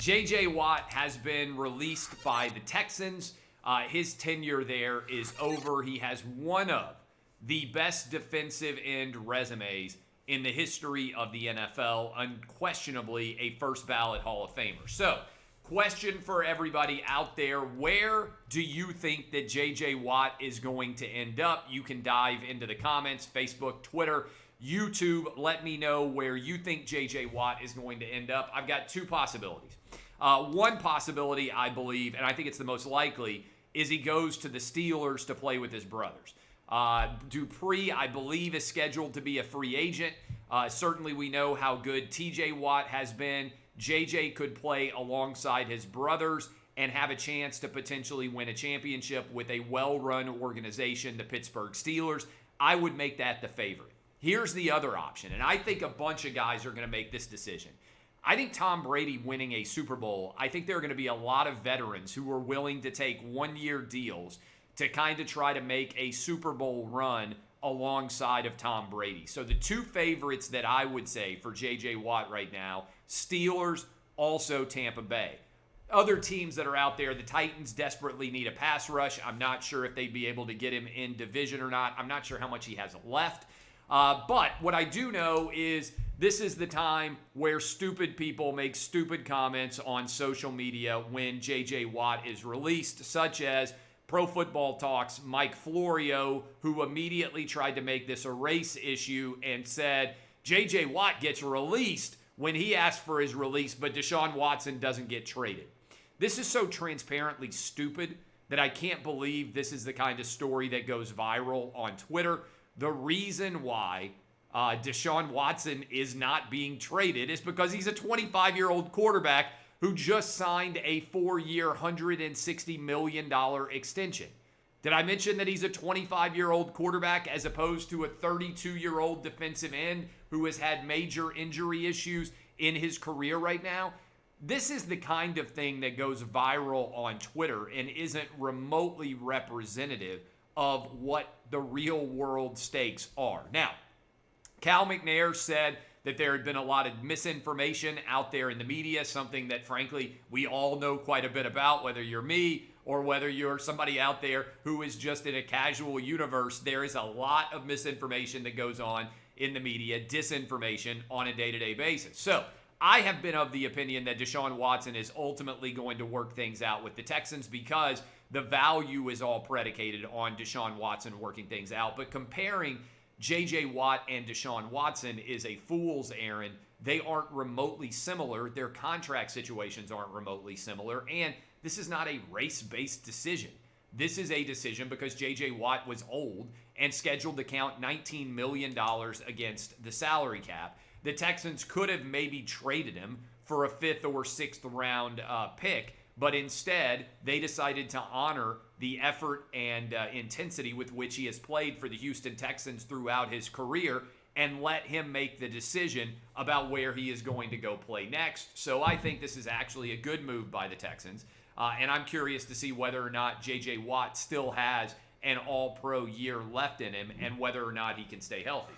J.J. Watt has been released by the Texans. His tenure there is over. He has one of the best defensive end resumes in the history of the NFL, unquestionably a first ballot Hall of Famer. So, question for everybody out there, where do you think that J.J. Watt is going to end up? You can dive into the comments, Facebook, Twitter, YouTube. Let me know where you think J.J. Watt is going to end up. I've got two possibilities. One possibility, I believe, and I think it's the most likely, is he goes to the Steelers to play with his brothers. Dupree, I believe, is scheduled to be a free agent. Certainly we know how good T.J. Watt has been. J.J. could play alongside his brothers and have a chance to potentially win a championship with a well-run organization, the Pittsburgh Steelers. I would make that the favorite. Here's the other option, and I think a bunch of guys are going to make this decision. I think Tom Brady winning a Super Bowl, I think there are going to be a lot of veterans who are willing to take one-year deals to kind of try to make a Super Bowl run alongside of Tom Brady. So the two favorites that I would say for J.J. Watt right now, Steelers, also Tampa Bay. Other teams that are out there, the Titans desperately need a pass rush. I'm not sure if they'd be able to get him in division or not. I'm not sure how much he has left. But what I do know is this is the time where stupid people make stupid comments on social media when J.J. Watt is released, such as Pro Football Talk's Mike Florio, who immediately tried to make this a race issue and said J.J. Watt gets released when he asked for his release, but Deshaun Watson doesn't get traded. This is so transparently stupid that I can't believe this is the kind of story that goes viral on Twitter. The reason why Deshaun Watson is not being traded is because he's a 25-year-old quarterback who just signed a 4-year, $160 million extension. Did I mention that he's a 25-year-old quarterback as opposed to a 32-year-old defensive end who has had major injury issues in his career right now? This is the kind of thing that goes viral on Twitter and isn't remotely representative of what the real world stakes are. Now, Cal McNair said that there had been a lot of misinformation out there in the media, something that, frankly, we all know quite a bit about, whether you're me or whether you're somebody out there who is just in a casual universe. There is a lot of misinformation that goes on in the media, disinformation on a day-to-day basis. So I have been of the opinion that Deshaun Watson is ultimately going to work things out with the Texans because the value is all predicated on Deshaun Watson working things out. But comparing J.J. Watt and Deshaun Watson is a fool's errand. They aren't remotely similar. Their contract situations aren't remotely similar. And this is not a race-based decision. This is a decision because J.J. Watt was old and scheduled to count $19 million against the salary cap. The Texans could have maybe traded him for a 5th or 6th round pick, but instead, they decided to honor the effort and intensity with which he has played for the Houston Texans throughout his career and let him make the decision about where he is going to go play next. So I think this is actually a good move by the Texans. And I'm curious to see whether or not J.J. Watt still has an all-pro year left in him and whether or not he can stay healthy.